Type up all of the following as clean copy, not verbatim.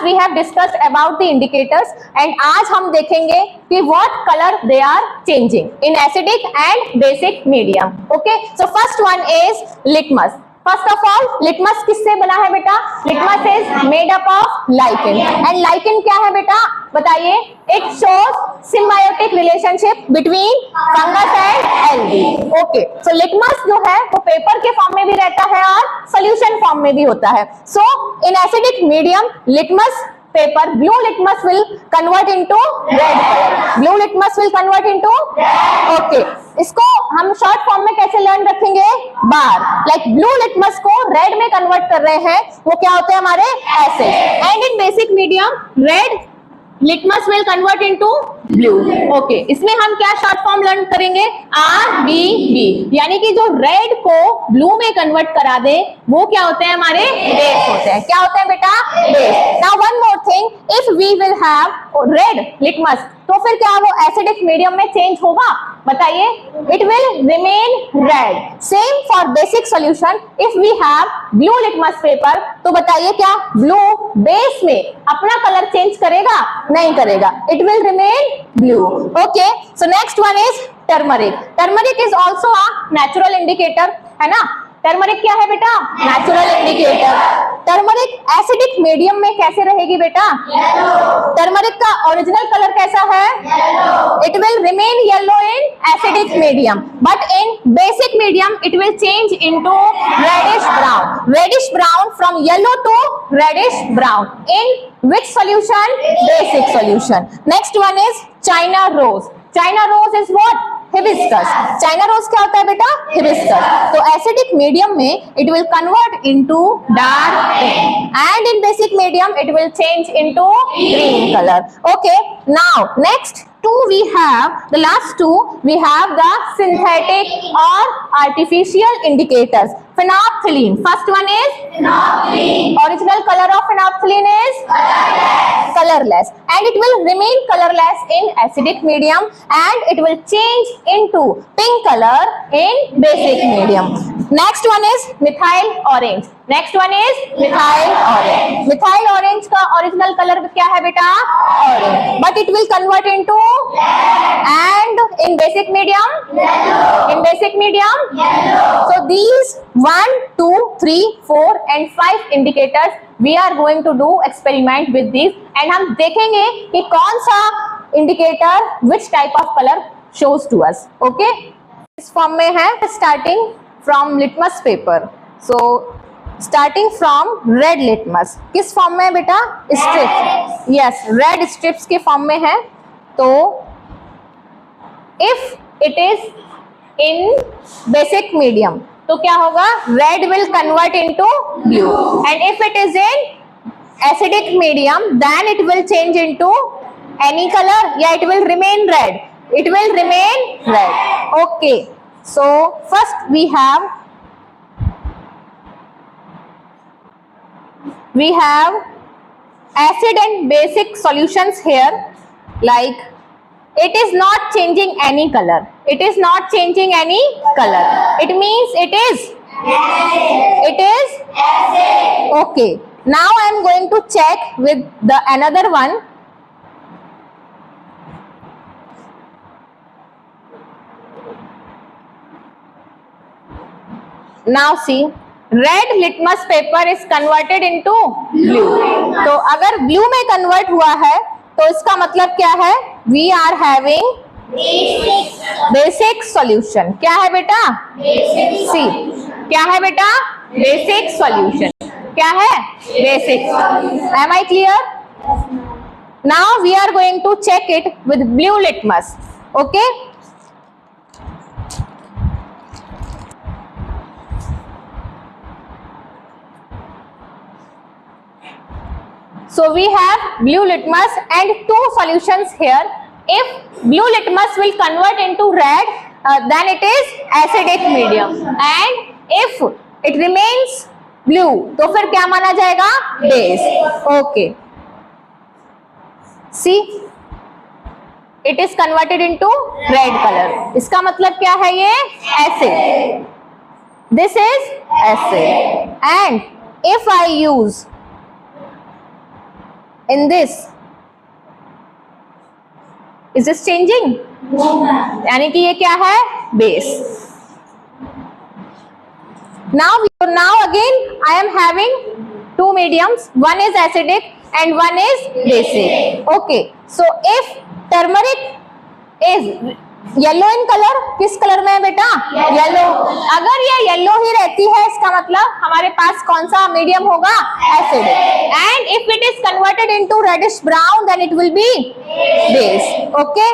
Last we have discussed about the indicators and आज हम देखेंगे कि what colour they are changing in acidic and basic medium. Okay, so first one is litmus. First of all, litmus किससे बना है बेटा? Litmus is made up of lichen. And lichen क्या है बेटा, बताइए? It shows symbiotic relationship between fungus and algae. Okay, so litmus जो है वो पेपर के फॉर्म में भी रहता है और सोल्यूशन फॉर्म में भी होता है. So in acidic medium litmus paper, blue litmus will convert into red color. Blue litmus will convert into okay. इसको हम शॉर्ट फॉर्म में कैसे लर्न रखेंगे? बार. लाइक ब्लू लिटमस को रेड में कन्वर्ट कर रहे हैं, वो क्या होते हैं हमारे? Acid. And in basic medium red litmus will convert into blue. Okay, इसमें हम क्या शॉर्ट फॉर्म लर्न करेंगे? RBB. यानी कि जो रेड को ब्लू में कन्वर्ट करा दे वो क्या होते हैं हमारे? बेस होते हैं. क्या होते हैं बेटा? Base. Now one more thing, if we will have red litmus तो फिर क्या वो एसिडिक मीडियम में चेंज होगा? बताइए. It will remain red. Same for basic solution, if we have blue litmus paper तो बताइए क्या ब्लू बेस में अपना कलर चेंज करेगा? नहीं करेगा. It will remain blue. Okay, so next one is turmeric. Turmeric is also a natural indicator, है ना? टर्मरिक क्या है बेटा? Natural indicator. Turmeric acidic medium में कैसे रहेगी बेटा? टर्मरिक का ओरिजिनल कलर कैसा है? It will remain yellow in acidic medium, but in basic medium it will change into reddish brown. Reddish brown from yellow to reddish brown. In which solution? Basic solution. Next one is China rose. China rose is what? Hibiscus. China rose क्या होता है बेटा? Hibiscus. तो acidic medium में it will convert into dark pink and in basic medium it will change into green color. Okay. Now next two we have, the last two we have the synthetic or artificial indicators. Phenolphthalein. First one is phenolphthalein. Original color of phenolphthalein is colorless and it will remain colorless in acidic medium and it will change into pink color in basic medium. Next one is methyl orange. Next one is methyl orange. Methyl orange का original color क्या है बेटा? Orange. But it will convert into and in basic medium? In basic medium? So these 1, 2, 3, 4 and 5 indicators we are going to do experiment with these and हम देखेंगे कि कौन सा indicator which type of color shows to us. Okay? इस form में है starting from litmus paper. So starting from red litmus. किस form में है बेटा? Strips. Yes, red strips के फॉर्म में है. तो if it is in basic medium तो क्या होगा? Red will convert into blue and if it is in acidic medium then it will change into any color. Yeah, it will remain red. It will remain red. Okay, so first we have acid and basic solutions here. Like it is not changing any color. It is not changing any color. It means it is acid. It is acid. Okay. Now I am going to check with the another one. Now see, red litmus paper is converted into blue. तो अगर blue में convert हुआ है तो इसका मतलब क्या है? We are having basic solution. क्या है बेटा? See, क्या है बेटा? Basic solution. क्या है? Basic. Am I clear? Now we are going to check it with blue litmus. Okay? So we have blue litmus and two solutions here. If blue litmus will convert into red, then it is acidic medium. And if it remains blue, तो फिर क्या माना जाएगा? Base. Okay. See, it is converted into red color. इसका मतलब क्या है ये? Acid. This is acid. And if I use in this, is this changing? यानी कि ये क्या है? Base. Now again I am having two mediums, one is acidic and one is basic. Okay, so if turmeric is yellow in colour, किस colour में है बेटा? Yellow. अगर ये येलो ही रहती है इसका मतलब हमारे पास कौन सा मीडियम होगा? Acidic. And if it is converted into reddish brown then it will be base. Okay,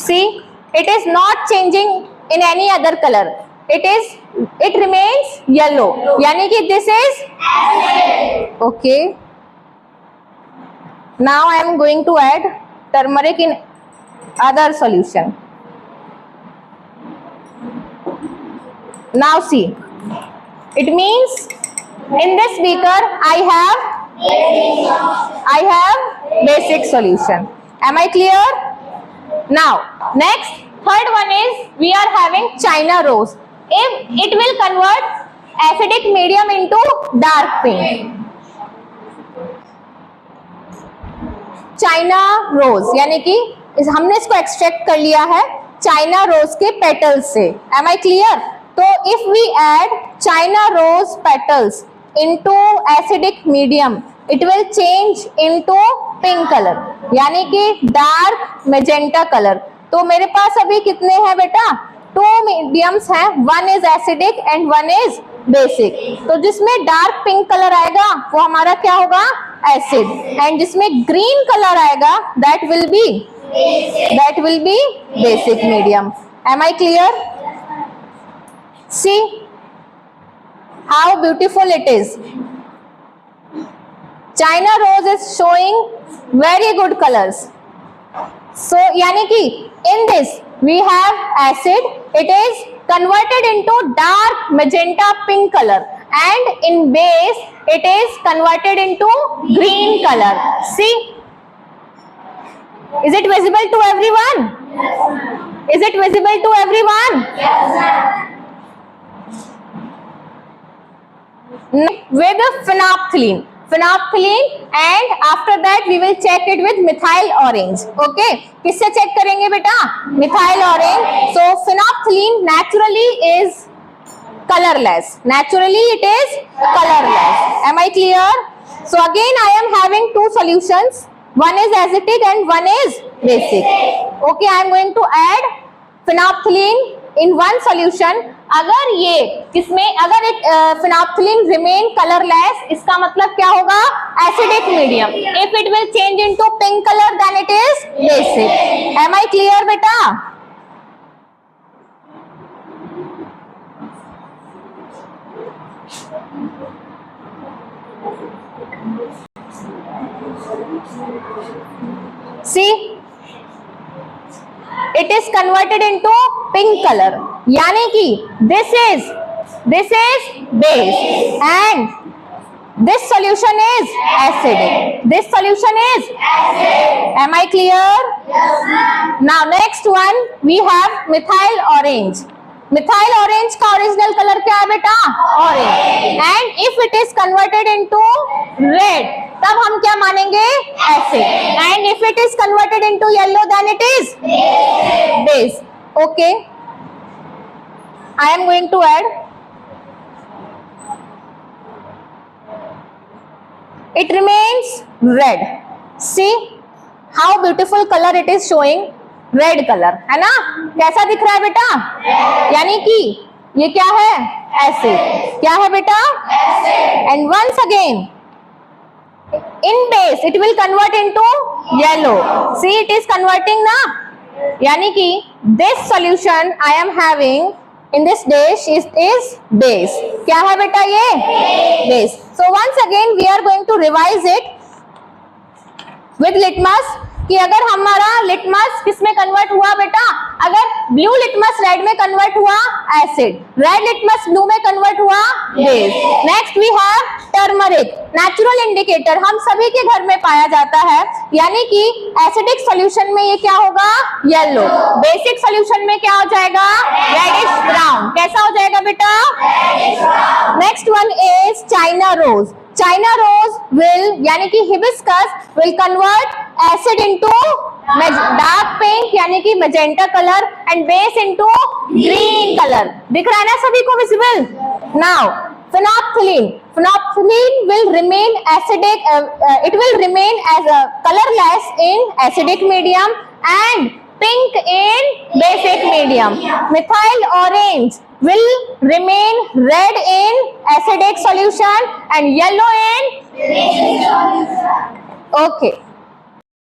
see it is not changing in any other color, it remains yellow, यानी कि this is acid. Okay, now I am going to add turmeric in other solution. Now see, it means in this beaker I have basic solution. Am I clear? Now next, third one is we are having China rose. If it will convert acidic medium into dark pink. China rose यानी कि हमने इसको extract कर लिया है China rose के petals से। Am I clear? तो if we add China rose petals into acidic medium it will change into pink colour यानी कि डार्क मैजेंटा कलर। तो मेरे पास अभी कितने हैं बेटा? टू मीडियम्स हैं, one is acidic and one is basic. तो जिसमें डार्क पिंक कलर आएगा वो हमारा क्या होगा? एसिड। एंड जिसमें ग्रीन कलर आएगा that will be basic medium. Am I clear? See how beautiful it is. China rose is showing very good colors. So यानी कि in this we have acid, it is converted into dark magenta pink color, and in base it is converted into green color. See, is it visible to everyone? Is it visible to everyone? With phenolphthalein and after that we will check it with methyl orange. Okay, किससे check करेंगे बेटा? methyl orange. So phenolphthalein naturally is colorless. Naturally it is colorless. Am I clear? So again I am having two solutions. One is acidic and one is basic. Okay, I am going to add phenolphthalein in one solution. अगर ये किसमें अगर phenolphthalein remain colorless इसका मतलब क्या होगा? Acidic medium. If it will change into pink color then it is basic. Am I clear बेटा? See, it is converted into pink color यानी कि this is base and this solution is acidic. This solution is acid. Am I clear? Yes, ma'am. Now next one we have methyl orange. Methyl orange का original colour क्या है बेटा? Orange. And if it is converted into red तब हम क्या मानेंगे? Acid. And if it is converted into yellow then it is base. Okay, I am going to add, it remains red. See how beautiful color it is showing. Red colour है ना? कैसा दिख रहा है बेटा? यानी कि ये क्या है? एसिड। क्या है बेटा? Acid. And once again in base it will convert into yellow. See it is converting ना, यानी कि this solution I am having in this dish is base. क्या है बेटा? ये base. So once again we are going to revise it with litmus कि अगर हमारा लिटमस किस में कन्वर्ट हुआ बेटा? अगर ब्लू लिटमस रेड में कन्वर्ट हुआ एसिड, रेड लिटमस ब्लू में कन्वर्ट हुआ base. Next we have turmeric, natural indicator, हम सभी के घर में पाया जाता है, यानी कि एसिडिक सॉल्यूशन में ये क्या होगा, येलो, बेसिक सॉल्यूशन में क्या हो जाएगा, रेडिश ब्राउन। कैसा हो जाएगा बेटा, next one is China rose. China rose will, यानी कि hibiscus will convert acid into dark pink यानी कि magenta colour and base into green colour. दिख रहा है ना सभी को visible. Now phenolphthalein, phenolphthalein will remain acidic, it will remain as a colorless in acidic medium and pink in basic medium. Methyl orange will remain red in acidic solution and yellow in basic solution. Okay.